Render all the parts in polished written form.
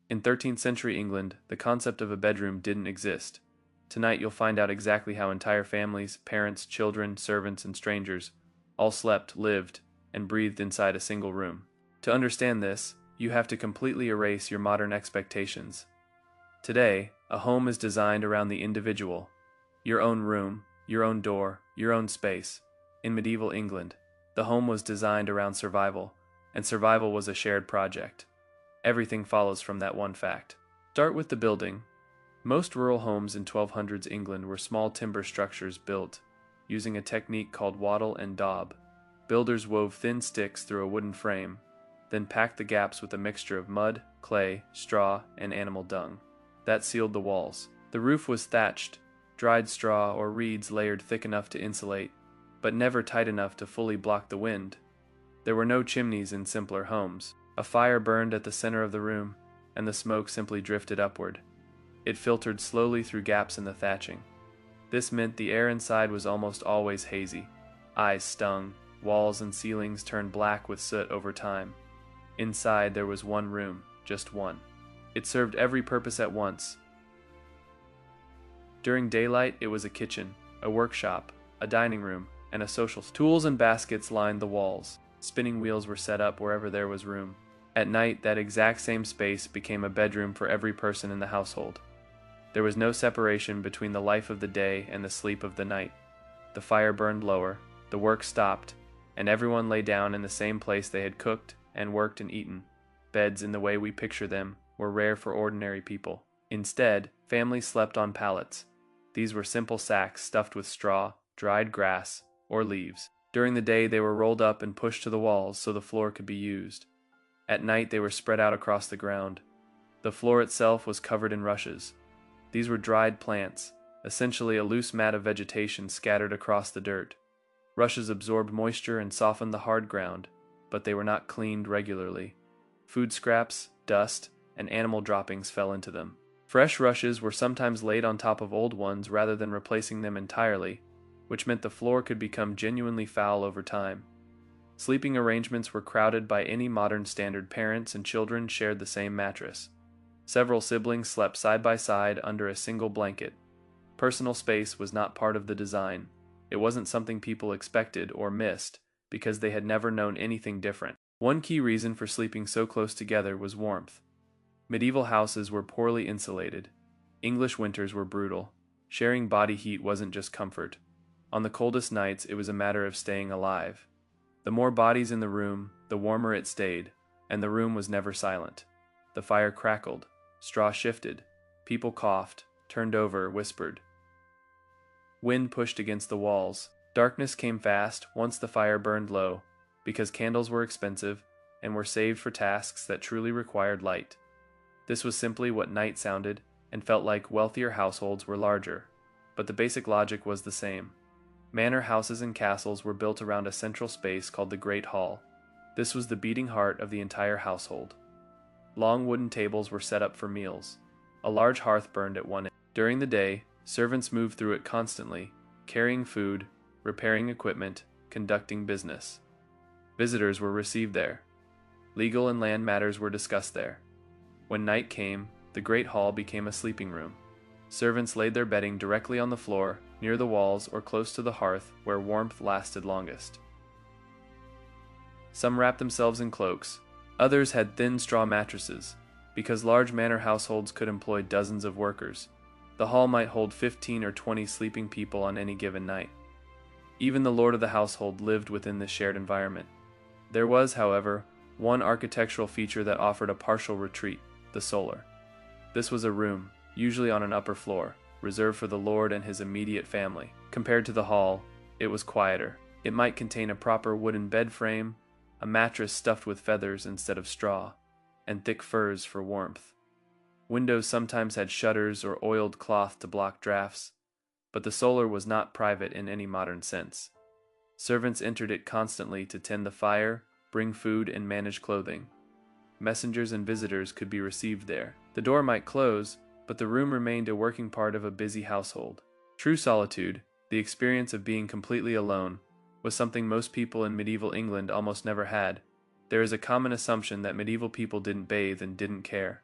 In 13th century England, the concept of a bedroom didn't exist. Tonight you'll find out exactly how entire families, parents, children, servants, and strangers all slept, lived, and breathed inside a single room. To understand this, you have to completely erase your modern expectations. Today, a home is designed around the individual. Your own room, your own door, your own space. In medieval England, the home was designed around survival, and survival was a shared project. Everything follows from that one fact. Start with the building. Most rural homes in 1200s England were small timber structures built using a technique called wattle and daub. Builders wove thin sticks through a wooden frame, then packed the gaps with a mixture of mud, clay, straw, and animal dung. That sealed the walls. The roof was thatched, dried straw or reeds layered thick enough to insulate, but never tight enough to fully block the wind. There were no chimneys in simpler homes. A fire burned at the center of the room, and the smoke simply drifted upward. It filtered slowly through gaps in the thatching. This meant the air inside was almost always hazy. Eyes stung, walls and ceilings turned black with soot over time. Inside there was one room, just one. It served every purpose at once. During daylight, it was a kitchen, a workshop, a dining room, and a social. Tools and baskets lined the walls. Spinning wheels were set up wherever there was room. At night, that exact same space became a bedroom for every person in the household. There was no separation between the life of the day and the sleep of the night. The fire burned lower, the work stopped, and everyone lay down in the same place they had cooked and worked and eaten. Beds in the way we picture them were rare for ordinary people. Instead, families slept on pallets. These were simple sacks stuffed with straw, dried grass, or leaves. During the day, they were rolled up and pushed to the walls so the floor could be used. At night, they were spread out across the ground. The floor itself was covered in rushes. These were dried plants, essentially a loose mat of vegetation scattered across the dirt. Rushes absorbed moisture and softened the hard ground, but they were not cleaned regularly. Food scraps, dust, and animal droppings fell into them. Fresh rushes were sometimes laid on top of old ones rather than replacing them entirely, which meant the floor could become genuinely foul over time. Sleeping arrangements were crowded by any modern standard. Parents and children shared the same mattress. Several siblings slept side by side under a single blanket. Personal space was not part of the design. It wasn't something people expected or missed because they had never known anything different. One key reason for sleeping so close together was warmth. Medieval houses were poorly insulated. English winters were brutal. Sharing body heat wasn't just comfort. On the coldest nights, it was a matter of staying alive. The more bodies in the room, the warmer it stayed, and the room was never silent. The fire crackled, straw shifted, people coughed, turned over, whispered. Wind pushed against the walls. Darkness came fast once the fire burned low, because candles were expensive and were saved for tasks that truly required light. This was simply what night sounded and felt like. Wealthier households were larger, but the basic logic was the same. Manor houses and castles were built around a central space called the Great Hall. This was the beating heart of the entire household. Long wooden tables were set up for meals. A large hearth burned at one end. During the day, servants moved through it constantly, carrying food, repairing equipment, conducting business. Visitors were received there. Legal and land matters were discussed there. When night came, the Great Hall became a sleeping room. Servants laid their bedding directly on the floor, near the walls or close to the hearth where warmth lasted longest. Some wrapped themselves in cloaks. Others had thin straw mattresses, because large manor households could employ dozens of workers. The hall might hold 15 or 20 sleeping people on any given night. Even the lord of the household lived within this shared environment. There was, however, one architectural feature that offered a partial retreat: the solar. This was a room, usually on an upper floor, reserved for the lord and his immediate family. Compared to the hall, it was quieter. It might contain a proper wooden bed frame, a mattress stuffed with feathers instead of straw, and thick furs for warmth. Windows sometimes had shutters or oiled cloth to block drafts, but the solar was not private in any modern sense. Servants entered it constantly to tend the fire, bring food, and manage clothing. Messengers and visitors could be received there. The door might close, but the room remained a working part of a busy household. True solitude, the experience of being completely alone, was something most people in medieval England almost never had. There is a common assumption that medieval people didn't bathe and didn't care.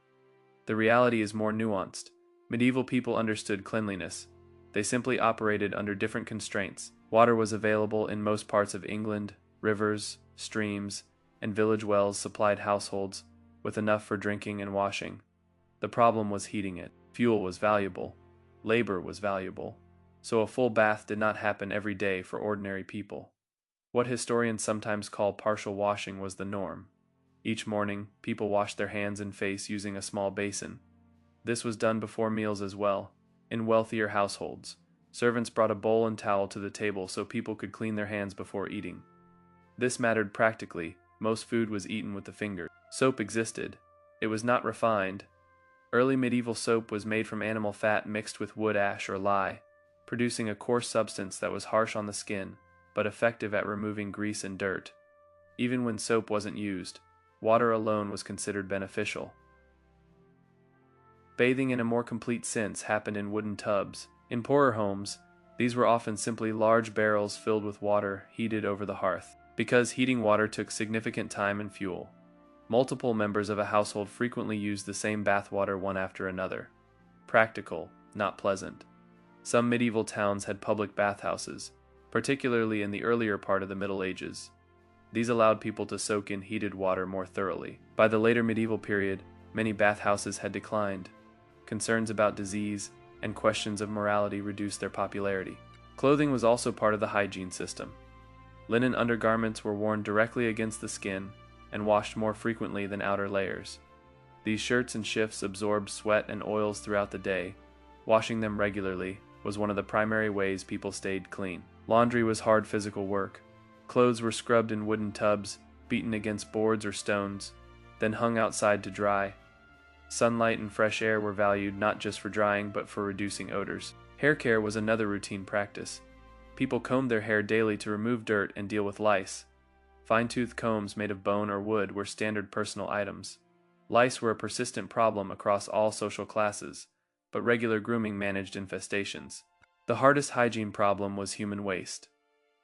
The reality is more nuanced. Medieval people understood cleanliness. They simply operated under different constraints. Water was available in most parts of England. Rivers, streams, and village wells supplied households with enough for drinking and washing. The problem was heating it. Fuel was valuable. Labor was valuable. So a full bath did not happen every day for ordinary people. What historians sometimes call partial washing was the norm. Each morning, people washed their hands and face using a small basin. This was done before meals as well. In wealthier households, servants brought a bowl and towel to the table so people could clean their hands before eating. This mattered practically. Most food was eaten with the fingers. Soap existed. It was not refined. Early medieval soap was made from animal fat mixed with wood ash or lye, producing a coarse substance that was harsh on the skin, but effective at removing grease and dirt. Even when soap wasn't used, water alone was considered beneficial. Bathing in a more complete sense happened in wooden tubs. In poorer homes, these were often simply large barrels filled with water heated over the hearth. Because heating water took significant time and fuel, multiple members of a household frequently used the same bathwater one after another. Practical, not pleasant. Some medieval towns had public bathhouses, particularly in the earlier part of the Middle Ages. These allowed people to soak in heated water more thoroughly. By the later medieval period, many bathhouses had declined. Concerns about disease and questions of morality reduced their popularity. Clothing was also part of the hygiene system. Linen undergarments were worn directly against the skin and washed more frequently than outer layers. These shirts and shifts absorbed sweat and oils throughout the day. Washing them regularly was one of the primary ways people stayed clean. Laundry was hard physical work. Clothes were scrubbed in wooden tubs, beaten against boards or stones, then hung outside to dry. Sunlight and fresh air were valued not just for drying but for reducing odors. Hair care was another routine practice. People combed their hair daily to remove dirt and deal with lice. Fine-toothed combs made of bone or wood were standard personal items. Lice were a persistent problem across all social classes, but regular grooming managed infestations. The hardest hygiene problem was human waste.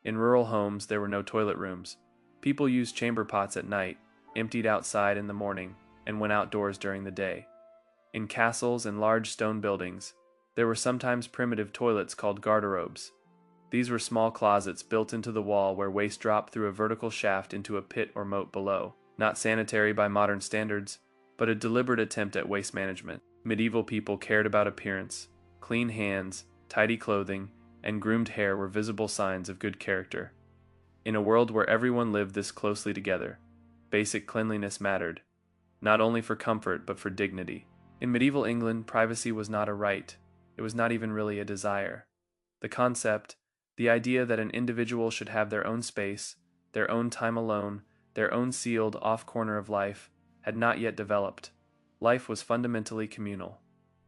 In rural homes, there were no toilet rooms. People used chamber pots at night, emptied outside in the morning, and went outdoors during the day. In castles and large stone buildings, there were sometimes primitive toilets called garderobes. These were small closets built into the wall where waste dropped through a vertical shaft into a pit or moat below. Not sanitary by modern standards, but a deliberate attempt at waste management. Medieval people cared about appearance. Clean hands, tidy clothing, and groomed hair were visible signs of good character. In a world where everyone lived this closely together, basic cleanliness mattered, not only for comfort but for dignity. In medieval England, privacy was not a right. It was not even really a desire. The idea that an individual should have their own space, their own time alone, their own sealed off corner of life, had not yet developed. Life was fundamentally communal.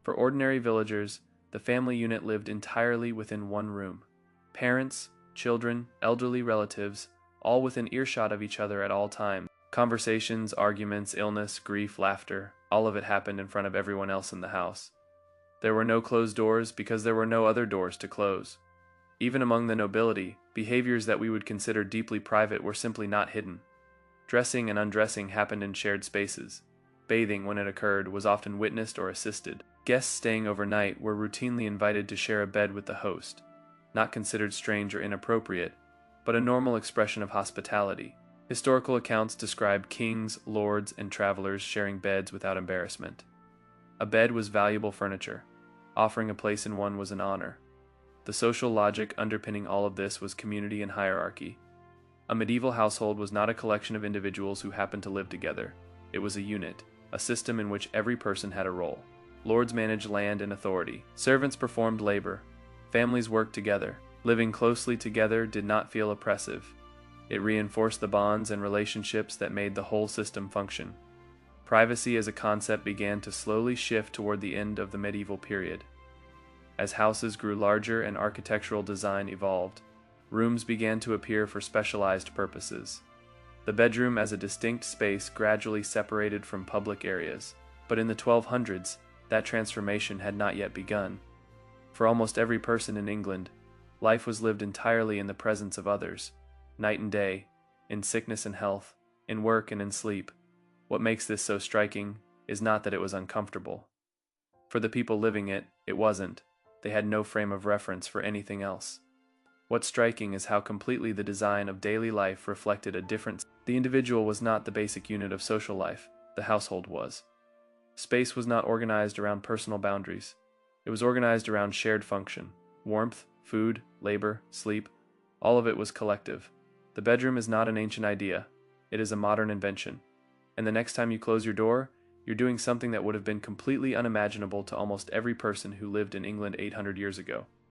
For ordinary villagers, the family unit lived entirely within one room. Parents, children, elderly relatives, all within earshot of each other at all times. Conversations, arguments, illness, grief, laughter, all of it happened in front of everyone else in the house. There were no closed doors because there were no other doors to close. Even among the nobility, behaviors that we would consider deeply private were simply not hidden. Dressing and undressing happened in shared spaces. Bathing, when it occurred, was often witnessed or assisted. Guests staying overnight were routinely invited to share a bed with the host, not considered strange or inappropriate, but a normal expression of hospitality. Historical accounts describe kings, lords, and travelers sharing beds without embarrassment. A bed was valuable furniture. Offering a place in one was an honor. The social logic underpinning all of this was community and hierarchy. A medieval household was not a collection of individuals who happened to live together. It was a unit, a system in which every person had a role. Lords managed land and authority. Servants performed labor. Families worked together. Living closely together did not feel oppressive. It reinforced the bonds and relationships that made the whole system function. Privacy as a concept began to slowly shift toward the end of the medieval period. As houses grew larger and architectural design evolved, rooms began to appear for specialized purposes. The bedroom as a distinct space gradually separated from public areas, but in the 1200s, that transformation had not yet begun. For almost every person in England, life was lived entirely in the presence of others, night and day, in sickness and health, in work and in sleep. What makes this so striking is not that it was uncomfortable. For the people living it, it wasn't. They had no frame of reference for anything else. What's striking is how completely the design of daily life reflected a difference. The individual was not the basic unit of social life, the household was. Space was not organized around personal boundaries. It was organized around shared function. Warmth, food, labor, sleep, all of it was collective. The bedroom is not an ancient idea. It is a modern invention. And the next time you close your door, you're doing something that would have been completely unimaginable to almost every person who lived in England 800 years ago.